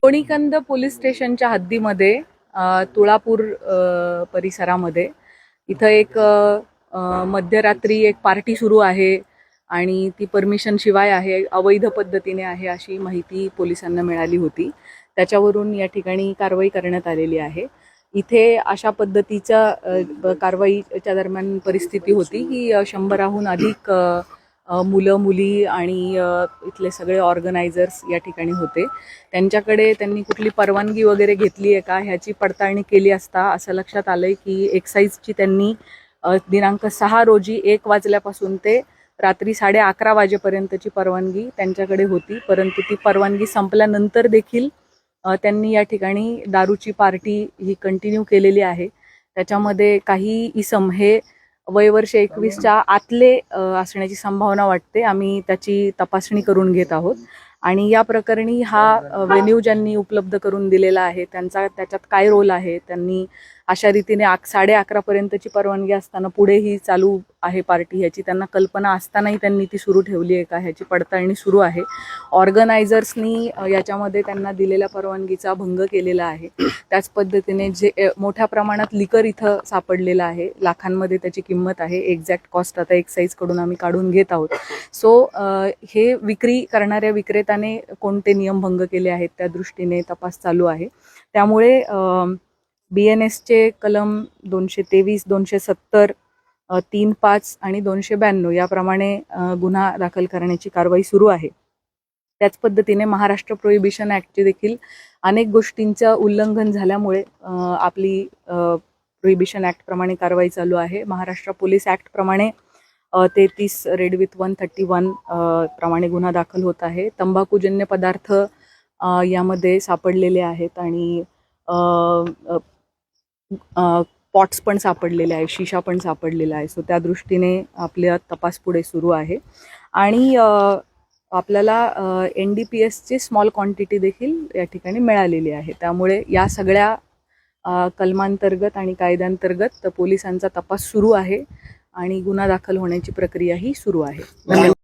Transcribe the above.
Lonikand police स्टेशनच्या हद्दीमध्ये तुळापूर परिसरामध्ये इथं एक मध्यरात्री एक पार्टी सुरू आहे आणि ती परमिशन शिवाय आहे, अवैध पद्धतीने आहे अशी माहिती पोलिसांना मिळाली होती. त्याच्यावरून या ठिकाणी कारवाई करण्यात आलेली आहे. इथे अशा पद्धतीच्या कारवाईच्या दरम्यान परिस्थिती होती की 100हून अधिक मुलं मुली आणि इथले सगळे ऑर्गनायझर्स या ठिकाणी होते. त्यांच्याकडे त्यांनी कुठली परवानगी वगैरे घेतली आहे का ह्याची पडताळणी केली असता असं लक्षात आलंय की एक्साईजची त्यांनी दिनांक 6 रोजी 1 वाजल्यापासून ते रात्री 11:30 वाजेपर्यंतची परवानगी त्यांच्याकडे होती, परंतु ती परवानगी संपल्यानंतर देखील त्यांनी या ठिकाणी दारूची पार्टी ही कंटिन्यू केलेली आहे. त्याच्यामध्ये काही इसम हे वयवर्ष 21च्या आतले असण्याची संभावना वाटते. आम्ही त्याची तपासणी करून घेत आहोत आणि या प्रकरणी हा व्हेन्यू ज्यांनी उपलब्ध करून दिलेला आहे त्याच्यात काय रोल आहे, त्यांनी अशा रीतीने 11:30 पर्यंतची परवानगी असताना पुढे ही चालू आहे पार्टी ह्याची त्यांना कल्पना असतानाही त्यांनी ती सुरू ठेवली आहे का ह्याची पडताळणी सुरू आहे. ऑर्गनायझर्सनी याच्यामध्ये त्यांना दिलेल्या परवानगीचा भंग केलेला आहे. त्याच पद्धतीने जे मोठ्या प्रमाणात लिकर इथं सापडलेलं आहे, लाखांमध्ये त्याची किंमत आहे. एक्झॅक्ट कॉस्ट आता एक्साईजकडून आम्ही काढून घेत आहोत. सो हे विक्री करणाऱ्या विक्रेत्याने कोणते नियम भंग केले आहेत त्या दृष्टीने तपास चालू आहे. त्यामुळे BNSचे कलम 223, 270, 3(5) आणि 292 याप्रमाणे गुन्हा दाखल करण्याची कारवाई सुरू आहे. त्याच पद्धतीने महाराष्ट्र प्रोहिबिशन ॲक्टचे देखील अनेक गोष्टींचं उल्लंघन झाल्यामुळे आपली प्रोहिबिशन ॲक्टप्रमाणे कारवाई चालू आहे. महाराष्ट्र पोलीस ॲक्टप्रमाणे 33 रेड विथ 131 प्रमाणे गुन्हा दाखल होत आहे. तंबाखूजन्य पदार्थ यामध्ये सापडलेले आहेत आणि पॉट्स पण सापडलेले आहे, शिशा पण सापडलेला आहे. सो त्या दृष्टीने आपला तपास पुढे सुरू आहे आणि आपल्याला NDPSची स्मॉल क्वांटिटी देखील या ठिकाणी मिळालेली आहे. त्यामुळे या सगळ्या कलमांतर्गत आणि कायद्यांतर्गत पोलिसांचा तपास सुरू आहे आणि गुन्हा दाखल होण्याची प्रक्रिया ही सुरू आहे. धन्यवाद.